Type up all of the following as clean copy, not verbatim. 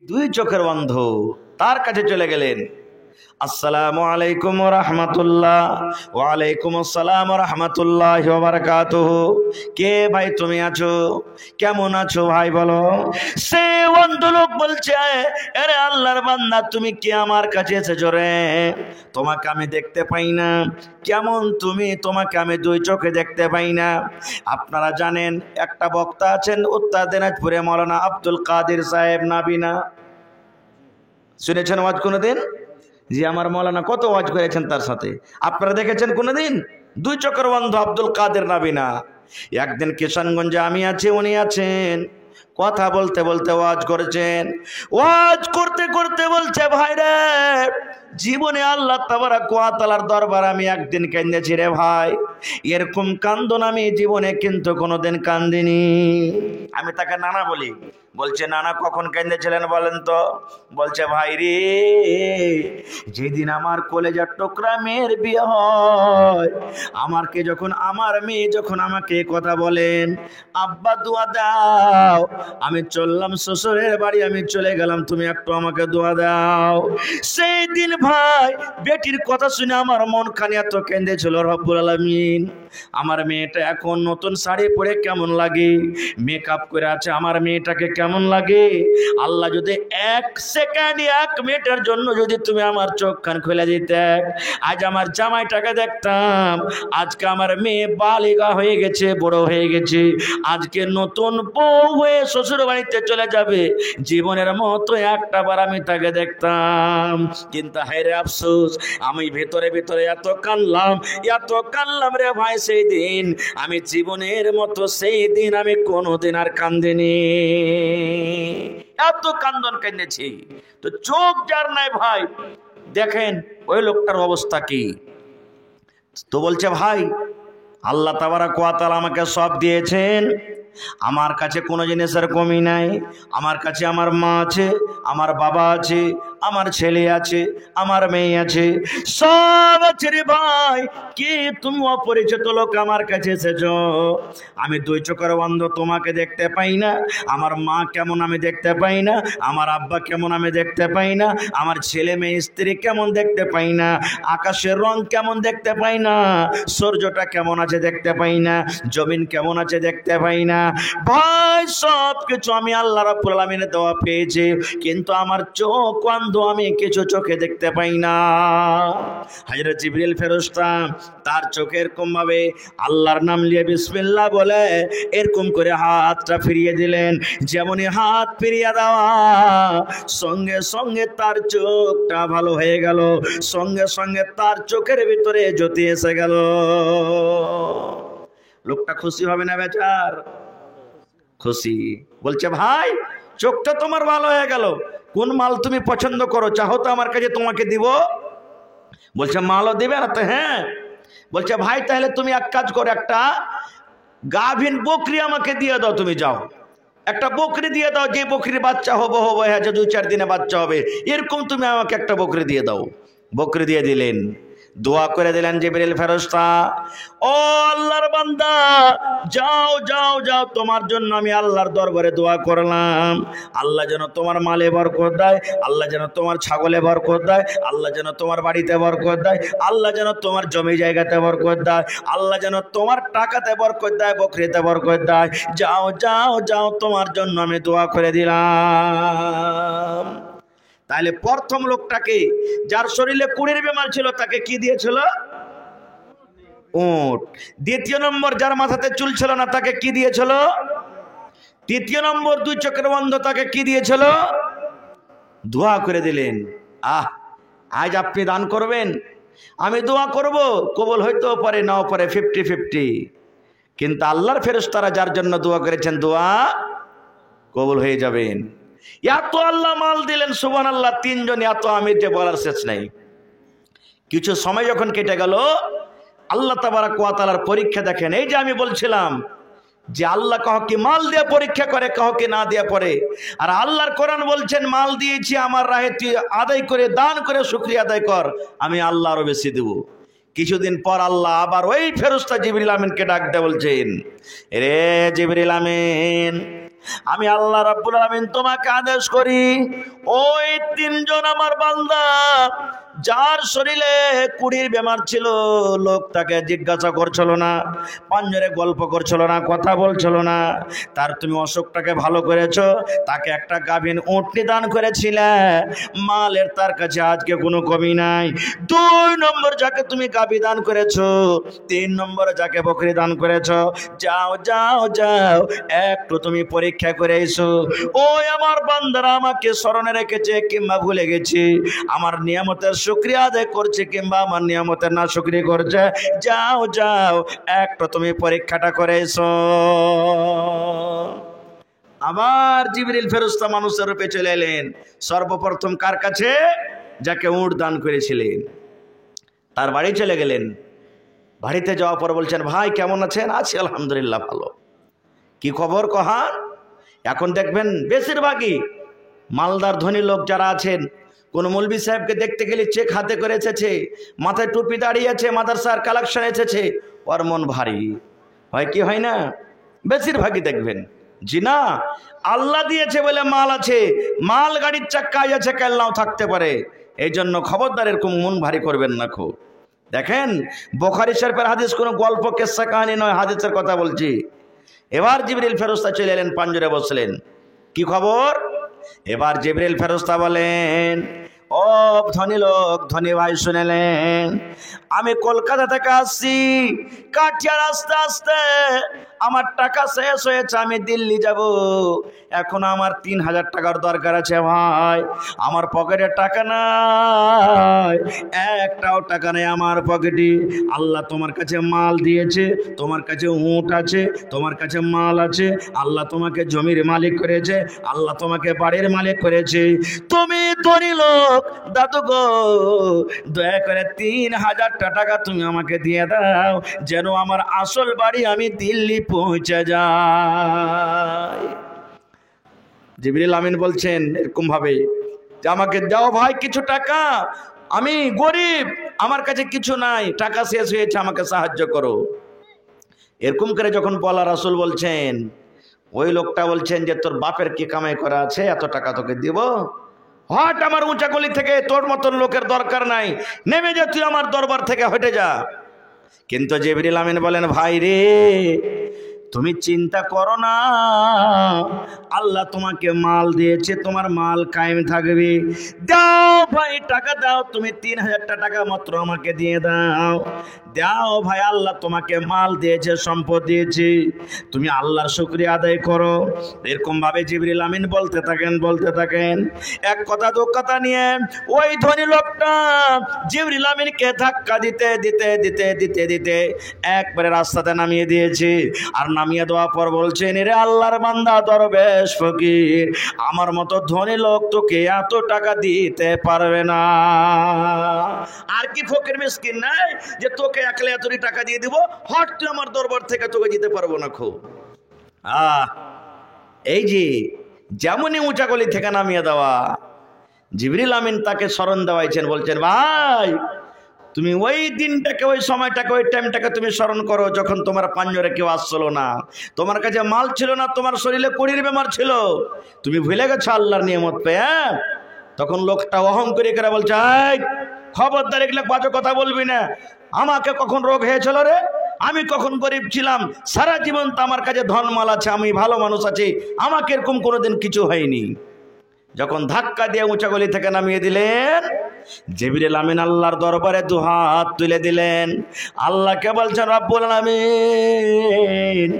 দুই চোখের অন্ধ তার কাছে চলে গেলেন। আসসালামু আলাইকুম ওয়া রাহমাতুল্লাহ। ওয়া আলাইকুম আসসালাম ওয়া রাহমাতুল্লাহি ওয়া বারাকাতুহু। কে ভাই তুমি আছো? কেমন আছো ভাই বলো? সে অন্ধ লোক বলছে, আরে আল্লাহর বান্দা তুমি কি আমার কাছে এসেছো রে? তোমাকে আমি দেখতে পাই না। কেমন তুমি? তোমাকে আমি দুই চোখে দেখতে পাই না। আপনারা জানেন একটা বক্তা আছেন উত্তর দিনাজপুরে, মাওলানা আব্দুল কাদের সাহেব নাবিনা। শুনেছেন ওয়াজ কোনোদিন? জি, আমার মৌলানা কত ওয়াজ করেছেন তার সাথে। আপনারা দেখেছেন কোনোদিন? দুই চোখের অন্ধ আব্দুল কাদের নাবিনা। একদিন কিশনগঞ্জে আমি আছি, উনি আছেন, কথা বলতে বলতে ওয়াজ করেছেন। ওয়াজ করতে করতে বলছে, ভাই রে, জীবনে আল্লাহ তাবারাক ওয়া তাআলার দরবারে আমি একদিন কাঁদেছি রে ভাই, এরকম কান্দন আমি জীবনে কিন্তু কোনোদিন কান্দিনি। আমি তাকে নানা বলি। বলছে, নানা কখন কাঁদেছিলেন বলেন তো? বলছে, ভাই রে, যেদিন আমার কলেজার টুকরা মেয়ের বিয়ে হয়, আমার মেয়ে যখন আমাকে কথা বলেন, আব্বা দোয়া দাও, আমি চললাম শ্বশুরের বাড়ি, আমি চলে গেলাম, তুমি একটু আমাকে দোয়া দাও। সেই দিন ভাই বেটির কথা শুনে আমার মন খানি এত কেঁদেছিল। রব্বুল আলামিন, আমার মেয়েটা এখন নতুন শাড়ি পরে কেমন লাগে, মেকআপ করে আছে, আমার মেয়েটাকে কেমন লাগে। আল্লাহ যদি এক সেকেন্ড, এক মিনিটের জন্য যদি তুমি আমার চোখ কান খুলে দিতে, আজ আমার জামাইটাকে দেখতাম। আজকে আমার মেয়ে বালিকা হয়ে গেছে, বড় হয়ে গেছে, আজকে নতুন বউ হয়ে শ্বশুর বাড়িতে চলে যাবে, জীবনের মতো একটা বার আমি তাকে দেখতাম। কিন্তু হায়রে আফসোস, আমি ভেতরে ভেতরে এত কানলাম রে ভাই। সেই দিন আমি জীবনের মতো সেই দিন আমি কোনোদিন আর কান্দিনি, এত কান্দন কেঁদেছি। তো চোখ যার নাই ভাই, দেখেন ওই লোকটার অবস্থা কি। তো বলছে, ভাই আল্লাহ তাবারাক ওয়া তাআলা আমাকে সব দিয়েছেন, আমার কাছে কোনো জিনিসের কমি নাই। আমার কাছে আমার মা আছে, আমার বাবা আছে, আমার ছেলে আছে, আমার মেয়ে আছে, সব আছে রে ভাই। কি তুমি অপরিচিত লোক আমার কাছে এসেছো? আমি দুই চোখের অন্ধ, তোমাকে দেখতে পাই না। আমার মা কেমন আমি দেখতে পাই না, আমার আব্বা কেমন আমি দেখতে পাই না, আমার ছেলে মেয়ে স্ত্রী কেমন দেখতে পাই না, আকাশের রং কেমন দেখতে পাই না, সূর্যটা কেমন আছে দেখতে পাই না, জমিন কেমন আছে দেখতে পাই না। ভাই সব কিছু আমি আল্লাহ রাব্বুল আলামিনের দেওয়া পেয়েছি, কিন্তু আমার চোখ অন্ধ, আমি কিছু চোখে দেখতে পাই না। হযরত জিবরিল ফেরেশতা তার চোখে এরকম ভাবে আল্লাহর নাম নিয়ে বিসমিল্লাহ বলে এরকম করে হাতটা ফিরিয়ে দিলেন। যেমনই হাত ফিরিয়ে দেওয়া সঙ্গে সঙ্গে তার চোখটা ভালো হয়ে গেল, সঙ্গে সঙ্গে তার চোখের ভিতরে জ্যোতি এসে গেল। লোকটা খুশি হবে না বেচার? খুশি। বলছে, ভাই চোখটা তোমার ভালো হয়ে গেল, কোন মাল তুমি পছন্দ করো, চাহো তো আমার কাছে তোমাকে দিব। বলছে, মালও দিবে না তো? হ্যাঁ। বলছে, ভাই তাহলে তুমি এক কাজ করো, একটা গাভীন বকরি আমাকে দিয়ে দাও, তুমি যাও একটা বকরি দিয়ে দাও, যে বকরির বাচ্চা হবো হ্যাঁ, যে 2-4 দিনে বাচ্চা হবে, এরকম তুমি আমাকে একটা বকরি দিয়ে দাও। বকরি দিয়ে দিলেন। দোয়া করে দিলেন জিবরিল ফেরেশতা, ও আল্লাহর বান্দা, যাও যাও যাও, তোমার জন্য আমি আল্লাহর দরবারে দোয়া করলাম, আল্লাহ যেন তোমার মালে বরকত দেয়, আল্লাহ যেন তোমার ছাগলে বরকত দেয়, আল্লাহ যেন তোমার বাড়িতে বরকত দেয়, আল্লাহ যেন তোমার জমি জায়গাতে বরকত দেয়, আল্লাহ যেন তোমার টাকাতে বরকত দেয়, বকরিতে বরকত দেয়। যাও যাও যাও, তোমার জন্য আমি দোয়া করে দিলাম। তাহলে প্রথম লোকটাকে, যার শরীরে কুড়ির বেমার ছিল, তাকে কি দিয়েছিল? উট। দ্বিতীয় নম্বর, যার মাথাতে চুল ছিল না, তাকে কি দিয়েছিল? তৃতীয় নম্বর, দুই চোখের অন্ধ, তাকে কি দিয়েছিল? দোয়া করে দিলেন। আজ আপনি দান করবেন, আমি দোয়া করব, কবুল হইতেও পারে নাও পারে, 50-50, কিন্তু আল্লাহর ফেরেশতারা যার জন্য দোয়া করেছেন, দোয়া কবুল হয়ে যাবেন। এত আল্লাহ মাল দিলেন, সুবহানাল্লাহ, 3 জন, এত আমির যে বলার শেষ নাই। কিছু সময় যখন কেটে গেল, আল্লাহ তাবারাক ওয়া তাআলার পরীক্ষা দেখেন। এই যে আমি বলছিলাম যে আল্লাহ কাউকে মাল দিয়ে পরীক্ষা করে, কাউকে না দিয়ে পড়ে। আর আল্লাহর কোরআন বলছেন, মাল দিয়েছি আমার রাহে, তুই আদায় করে, দান করে শুকরিয়া আদায় কর, আমি আল্লাহ আরো বেশি দেব। কিছুদিন পর আল্লাহ আবার ওই ফেরেশতা জিবরিল আমিনকে ডাক দিয়ে বলছেন, রে জিবরিল আমিন, আমি আল্লাহ রাব্বুল আলামিন তোমাকে আদেশ করি, ওই তিনজন আমার বান্দা যার শরীরে কুড়ির বেমার ছিল, লোক তাকে জিজ্ঞাসা করছিল না, পাঞ্জরে গল্প করছিল না, কথা বলছিল না, তার তুমি অসুখটাকে ভালো করেছো, তাকে একটা গাভীন উটনি দান করেছিলে, মালের তার কাছে আজকে কোনো কমি নাই। 2 নম্বর যাকে তুমি গাভী দান করেছো, 3 নম্বরে যাকে বকরি দান করেছো, যাও যাও যাও একটু তুমি পরীক্ষা করে এসো। ওই আমার বান্দারা আমাকে স্মরণে রেখেছে কিংবা ভুলে গেছি, আমার নিয়ামতের শুকরিয়া আদায় করছে কিংবা আমার নিয়ামতের না শুকরিয়া করছে, যাও যাও একটু তুমি পরীক্ষাটা করে এসো। আবার জিবরিল ফেরেশতা মানুষের রূপে চলে এলেন, সর্বপ্রথম কার কাছে? যাকে উট দান করেছিলেন, তার বাড়ি চলে গেলেন। বাড়িতে যাওয়ার পর বলছেন, ভাই কেমন আছেন? আছি আলহামদুলিল্লাহ ভালো। কি খবর কহান? এখন দেখবেন বেশিরভাগই মালদার ধনী লোক যারা আছেন, কোন মৌলভী সাহেবকে দেখতে গেলে চেক হাতে করে এসেছে, মাথায় টুপি দাঁড়িয়ে আছে, মাদ্রাসার কালেকশন এসেছে, ওর মন ভারী হয় কি হয় না? বেশিরভাগই দেখবেন। জি না, আল্লাহ দিয়েছে বলে মাল আছে, মাল গাড়ির চাক্কায় আছে, কেল্লাও থাকতে পারে, এই জন্য খবরদার এরকম মন ভারী করবেন না। খুব দেখেন, বুখারী শরীফের হাদিস কোনো গল্প কিস্সা কাহিনী নয়, হাদিসের কথা বলছি। এবার জিবরিল ফেরেশতা চলে এলেন, পাঞ্জরে বসলেন। কি খবর? এবার জিবরিল ফেরেশতা বলেন, ও ধনী লোক, ধনী ভাই শুনেলেন, আমি কলকাতা থেকে আসছি, কাঠিয়ার আস্তে আস্তে আমার টাকা শেষ হয়েছে, আমি দিল্লি যাব, এখন আমার 3000 টাকার দরকার আছে ভাই, আমার পকেটে টাকা নাই, একটাও টাকা নেই আমার পকেটে। আল্লাহ তোমার কাছে মাল দিয়েছে, তোমার কাছে উট আছে, তোমার কাছে মাল আছে, আল্লাহ তোমাকে জমির মালিক করেছে, আল্লাহ তোমাকে বাড়ির মালিক করেছে, তুমি ধনী লোক, দাদু গো দয়া করে 3000 টাকা তুমি আমাকে দিয়ে দাও, যেন আমার আসল বাড়ি আমি দিল্লি পৌঁছে যাই। জিবরিল আমিন বলছেন এরকম ভাবে যে আমাকে দাও ভাই কিছু টাকা, আমি গরিব, আমার কাছে কিছু নাই, টাকা শেষ হয়েছে, আমাকে সাহায্য করো। এরকম করে যখন বলা, রাসূল বলছেন, ওই লোকটা বলছেন যে তোর বাপের কি কামাই করা আছে, এত টাকা তোকে দিব, হট আমার উঁচা গলি থেকে, তোর মতন লোকের দরকার নাই, নেমে যা, তুই আমার দরবার থেকে হটে যা। কিন্তু জিবরিল আমিন বলেন, ভাই রে তুমি চিন্তা করো না, আল্লাহ তোমাকে মাল দিয়েছে, তোমার মাল কায়েম থাকবে, দাও ভাই টাকা দাও, তুমি 3000 টাকা মাত্র আমাকে দিয়ে দাও, দাও ভাই, আল্লাহ তোমাকে মাল দিয়েছে, সম্পদ দিয়েছে, তুমি আল্লাহর শুকরিয়া আদায় করো। এরকম ভাবে জিবরিল আমিন বলতে থাকেন। এক কথা দু কথা নিয়ে ওই ধনী লোকটা জিবরিল আমিনকে ধাক্কা দিতে একবারে রাস্তাতে নামিয়ে দিয়েছে। আর নামিয়ে দেওয়ার পর বলছেন, রে আল্লাহর বান্দা দরবেশ ফকির, আমার মতো ধনী লোক তোকে এত টাকা দিতে পারবে না। আর কি ফকির মিসকিন নাই যে তোকে একলা এতটি টাকা দিয়ে দিব, হট তুই আমার দরবার থেকে, তোকে দিতে পারবো না। খুব এই যে যেমনই উঁচা গলি থেকে নামিয়ে দেওয়া, জিবরিল আমিন তাকে স্মরণ দেওয়াইছেন, বলছেন, ভাই তুমি ওই দিনটাকে, ওই সময়টাকে, ওই টাইমটাকে তুমি স্মরণ করো, যখন তোমার পাঞ্জরে কেউ আসছিল না, তোমার কাছে মাল ছিল না, তোমার শরীরে কুড়ির বেমার ছিল, তুমি ভুলে গেছো আল্লাহর নিয়ামত পেয়ে। তখন লোকটা অহংকারী করে বলছে, খবরদার এগুলো বাজে কথা বলবি না, আমাকে কখন রোগ হয়েছিল রে, আমি কখন গরিব ছিলাম, সারা জীবন তো আমার কাছে ধনমাল আছে, আমি ভালো মানুষ আছি, আমাকে এরকম কোনোদিন কিছু হয়নি। যখন ধাক্কা দিয়ে উঁচা গলি থেকে নামিয়ে দিলেন, জিবরিল আমিন আল্লাহর দরবারে দুহাত তুলে দিলেন, আল্লাহকে বলছেন, রব্বুল আলামিন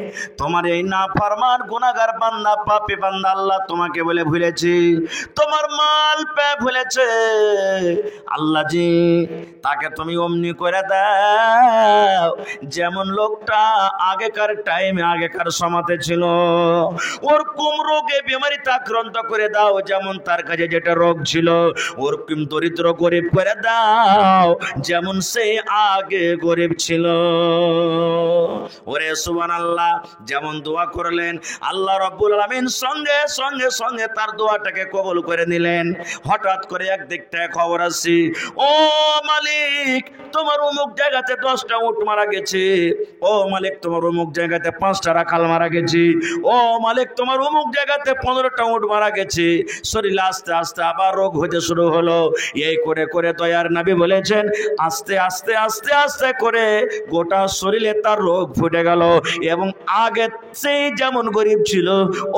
তোমার এই নাফরমান গুনাহগার বান্দা, পাপী বান্দা, আল্লাহ তোমাকে বলে ভুলেছি, তোমার মাল পেয়ে ভুলেছে, আল্লাহ জি তাকে তুমি অমনি করে দাও যেমন লোকটা আগেকার টাইমে, আগেকার সমাতে ছিল, ওরকম রোগে বেমারিতে আক্রান্ত করে দাও, যেমন তার কাছে যেটা রোগ ছিল, ওরকম দরিদ্র গরিব করে দাও যেমন সে আগে গরিব ছিল। ওরে সুবহানাল্লাহ, যেমন দোয়া করলেন আল্লাহ রাব্বুল আলামিন সঙ্গে সঙ্গে সঙ্গে তার দোয়াটাকে কবুল করে নিলেন। হঠাৎ করে একদিক থেকে খবর আসছে, ও মালিক তোমার অমুক জায়গাতে 10টা উট মারা গেছে, ও মালিক তোমার অমুক জায়গাতে 5টা রাখাল মারা গেছে, ও মালিক তোমার অমুক জায়গাতে 15টা উট মারা গেছে। শরীরে আস্তে আস্তে আবার রোগ হতে শুরু হলো। এই করে করে দয়ার নবী বলেছেন আস্তে আস্তে আস্তে আস্তে করে গোটা শরীরে তার রোগ ফুটে গেল এবং আগে সে যেমন গরিব ছিল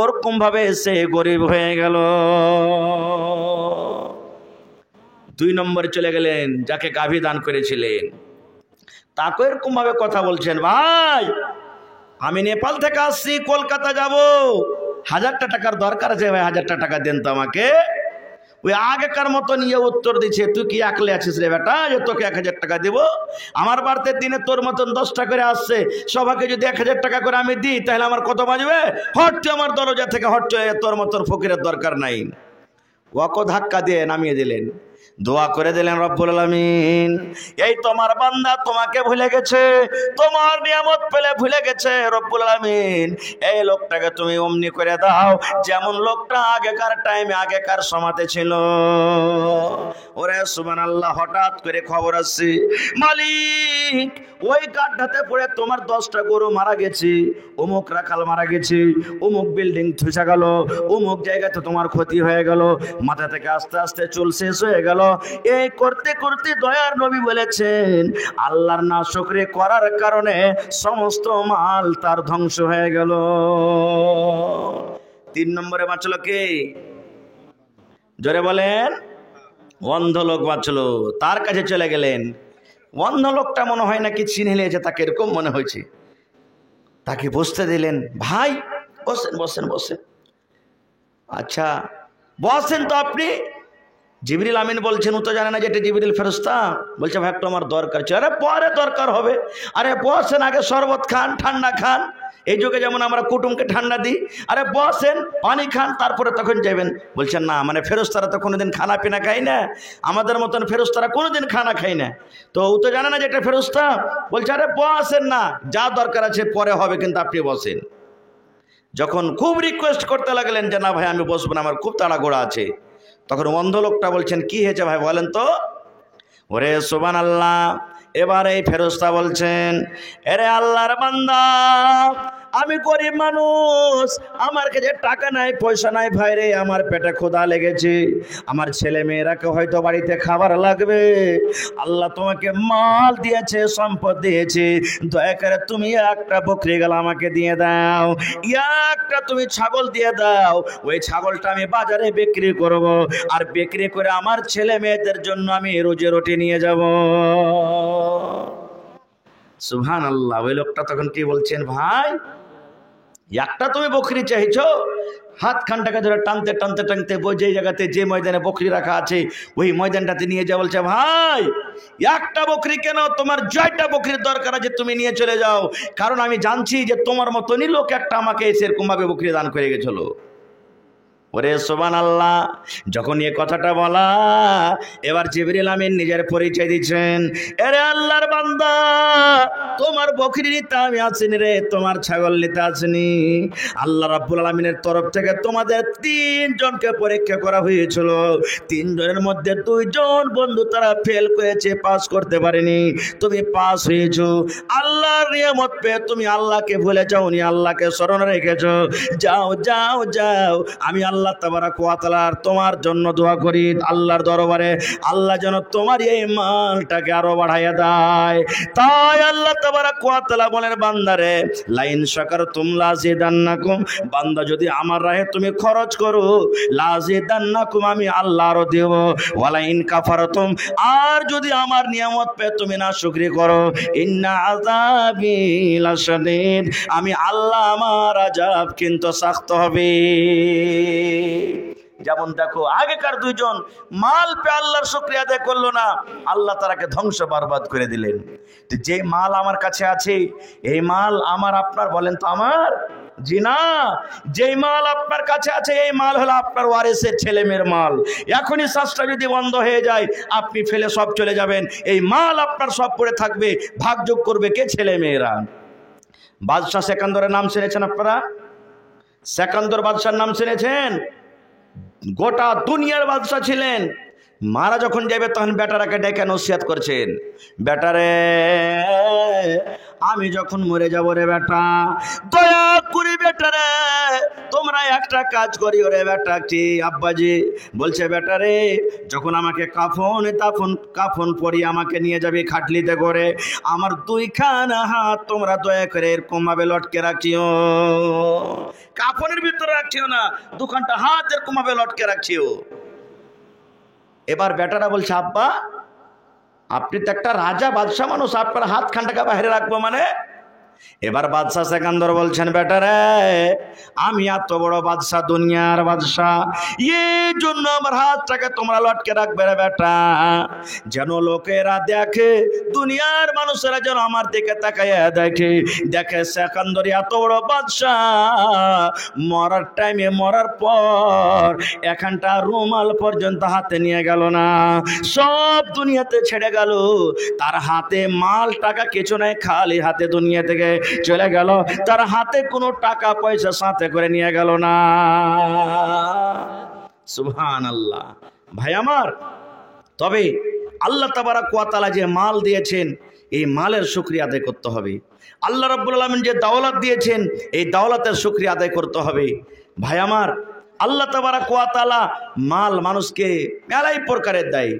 ওরকম ভাবে সে গরিব হয়ে গেল। 2 নম্বরে চলে গেলেন যাকে গাভী দান করেছিলেন, তাকে এরকম ভাবে কথা বলছেন, ভাই আমি নেপাল থেকে আসছি, কলকাতা যাব, 1000টা টাকার দরকার আছে ভাই, 1000টা টাকা দেন তো আমাকে। ওই আগেকার মতো নিয়ে উত্তর দিচ্ছে, তুই কি একলে আছিস রে বেটা যে তোকে 1000 টাকা দিব? আমার বাড়িতে দিনে তোর মতন 10টা করে আসছে, সবাইকে যদি 1000 টাকা করে আমি দিই তাহলে আমার কত বাজবে? হট আমার দরজা থেকে হট, তোর মতন ফকিরের দরকার নাই। ওকে ধাক্কা দিয়ে নামিয়ে দিলেন। দোয়া করে দিলেন রব্বুল আলামিন, এই তোমার বান্দা তোমাকে ভুলে গেছে, তোমার নিয়ামত পেলে ভুলে গেছে। রব্বুল আলামিন এই লোকটাকে তুমি অমনি করে দাও যেমন লোকটা আগেকার টাইমে আগেকার সমাজে ছিল। ওরে সুবহানাল্লাহ, হঠাৎ করে খবর আসছে, মালিক ওই গাড্ডাতে পড়ে তোমার 10টা গরু মারা গেছে, অমুক রাখাল মারা গেছে, অমুক বিল্ডিং ধসে গেল, অমুক জায়গাতে তোমার ক্ষতি হয়ে গেল, মাথা থেকে আস্তে আস্তে চুল শেষ হয়ে গেল। এই করতে করতে দয়ার নবী বলেছেন আল্লাহর নাশকরি করার কারণে সমস্ত মাল তার ধ্বংস হয়ে গেল। 3 নম্বরে বাঁচলো কে? জোরে বলেন। অন্ধ লোক বাঁচলো। তার কাছে চলে গেলেন। অন্ধ লোকটা মনে হয় নাকি চিনে নিয়েছে, তাকে এরকম মনে হয়েছে। তাকে বসতে দিলেন, ভাই বসেন বসেন বসেন। আচ্ছা বসেন তো আপনি। জিবরিল আমিন বলছেন, ও তো জানে না যে এটা জিবরিল ফেরেশতা। বলছে ভাই একটু আমার দরকার ছিল। আরে পরে দরকার হবে, আরে বসেন, আগে শরবত খান, ঠান্ডা খান। এই যুগে যেমন আমরা কুটুমকে ঠান্ডা দিই, আরে বসেন পানি খান তারপরে তখন যাবেন। বলছেন না, মানে ফেরেশতারা তো কোনোদিন খানা পিনা খায় না, আমাদের মতন ফেরেশতারা কোনোদিন খানা খায় না। তো ও তো জানে না যে এটা ফেরেশতা। বলছে আরে বসেন না, যা দরকার আছে পরে হবে, কিন্তু আপনি বসেন। যখন খুব রিকোয়েস্ট করতে লাগলেন যে না ভাই আমি বসবো না, আমার খুব তাড়াহুড়ো আছে, তখন অন্ধ লোকটা বলছেন কি হয়েছে ভাই বলেন তো। ওরে সুবহানাল্লাহ, এবার এই ফেরেশতা বলছেন, এরে আল্লাহর বান্দা আমি গরিব মানুষ, আমার কাছে টাকা নাই পয়সা নাই ভাই রে, আমার পেটে ক্ষুধা লেগেছে, আমার ছেলে মেয়েরাকে হয়তো বাড়িতে খাবার লাগবে, আল্লাহ তোমাকে মাল দিয়েছে, সম্পদ দিয়েছে, দয়া করে তুমি একটা বকরি গেল আমাকে দিয়ে দাও, একটা তুমি ছাগল দিয়ে দাও, ওই ছাগলটা আমি বাজারে বিক্রি করব, আর বিক্রি করে আমার ছেলে মেয়েদের জন্য আমি রোজি রুটি নিয়ে যাব। সুবহানাল্লাহ। ওই লোকটা তখন কি বলছেন, ভাই একটা তুমি বকরি চাইছো, হাত খানটাকে ধরে টানতে টানতে টানতে যে জায়গাতে যে ময়দানে বকরি রাখা আছে ওই ময়দানটাতে নিয়ে যা। বলছে ভাই একটা বকরি কেন, তোমার 6টা বকরির দরকার আছে, তুমি নিয়ে চলে যাও, কারণ আমি জানছি যে তোমার মতনই লোক একটা আমাকে সেরকম ভাবে বকরি দান করে গেছিল। ওরে সুবহানাল্লাহ। যখন এই কথাটা বলা, এবার জিবরিল আমিন নিজের পরিচয় দিচ্ছেন, এরে আল্লাহর বান্দা তোমার বকরি নিতে আমি আসিনি রে, তোমার ছাগল নিতে আসিনি। আল্লাহ রাব্বুল আলামিনের তরফ থেকে তোমাদের 3 জনকে পরীক্ষা করা হয়েছিল, 3 জনের মধ্যে 2 জন বন্ধু তারা ফেল করেছে, পাস করতে পারেনি, তুমি পাস হয়েছো। আল্লাহর নিয়ামত পেয়ে তুমি আল্লাহকে ভুলে যাওনি, আল্লাহকে স্মরণ রেখেছো। যাও যাও যাও, আমি আল্লাহ তাবারাক ওয়া তাআলা তোমার জন্য দোয়া করি আল্লাহর দরবারে, আল্লাহ যেন তোমার এই মালটাকে আরো বাড়াইয়া দেয়। তাই আল্লাহ তাবারাক ওয়া তাআলা বলেন, বান্দারে লাইন শাকারতুম লাযিদান্নাকুম, বান্দা যদি আমার রাহে তুমি খরচ করো, লাযিদান্নাকুম আমি আল্লাহ আরো দেব, ওয়ালাইন কাফারতুম আর যদি আমার নিয়ামত পেয়ে তুমি না শুকরি করো, ইন্না আযাবি লাশাদীদ আমি আল্লাহ আমার আযাব কিন্তু শক্ত হবে। যেমন দেখো আগেকার 2 জন মাল পে আল্লাহর শুকরিয়া আদায় করলো না, আল্লাহ তারাকে ধ্বংস বরবাদ করে দিলেন। যে মাল আমার কাছে আছে এই মাল আমার আপনার, বলেন তো আমার, জি না, যেই মাল আপনার কাছে আছে এই মাল হলো আপনার ওয়ারিসের ছেলে মেয়ের মাল। এখনই শ্বাসটা যদি বন্ধ হয়ে যায় আপনি ফেলে সব চলে যাবেন, এই মাল আপনার সব পড়ে থাকবে, ভাগযোগ করবে কে? ছেলে মেয়েরা। বাদশাহ সেকান্দরের নাম শুনেছেন আপনারা? সেকান্দর বাদশার নাম শুনেছেন? গোটা দুনিয়ার বাদশাহ ছিলেন। মারা যখন যাবে তখন বেটারাকে ডেকে নসিহত করছেন, বেটারে আমি যখন মরে যাব রে বেটা, দয়া করে বেটারে তোমরা একটা কাজ করি রে বেটা। কি আব্বাজি? বলছে বেটারে যখন আমাকে কাফন পরি আমাকে নিয়ে যাবে খাটলিতে করে, আমার দুইখানা হাত তোমরা দয়া করে এরকম ভাবে লটকে রাখিও, কাফনের ভিতরে রাখিও না, দুখানটা হাত এরকম ভাবে লটকে রাখিও। এবার বেটারা বলছে আব্বা আপনি তো একটা রাজা বাদশাহ মানুষ, আপনার হাত খানটাকে বাইরে রাখবো মানে? এবার বাদশাহ সেকান্দর বলছেন বেটারে আমি এত বড় বাদশাহ, দুনিয়ার বাদশাহ, এই জন্য আমার হাতটাকে তোমরা লটকে রাখবে রে বেটা, যেন লোকেরা দেখে, দুনিয়ার মানুষেরা যেন আমার দিকে তাকাইয়া দেখে সেকান্দর এত বড় বাদশাহ, মরার টাইমে মরার পর এখানটা রুমাল পর্যন্ত হাতে নিয়ে গেল না, সব দুনিয়াতে ছেড়ে গেল, তার হাতে মাল টাকা কিছু নাই, খালি হাতে দুনিয়া থেকে চলে গেল, তার হাতে কোনো টাকা পয়সা সাথে করে নিয়ে গেল না। সুবহানাল্লাহ। ভাই আমার, তবে আল্লাহ তাবারাক ওয়া তাআলা যে মাল দিয়েছেন এই মালের শুকরিয়া আদায় করতে হবে। আল্লাহ রাব্বুল আলামিন যে দৌলত দিয়েছেন এই দৌলতের শুকরিয়া আদায় করতে হবে। ভাই আমার, আল্লাহ তাবারাক ওয়া তাআলা মাল মানুষকে মেলাই প্রকারের দেয়।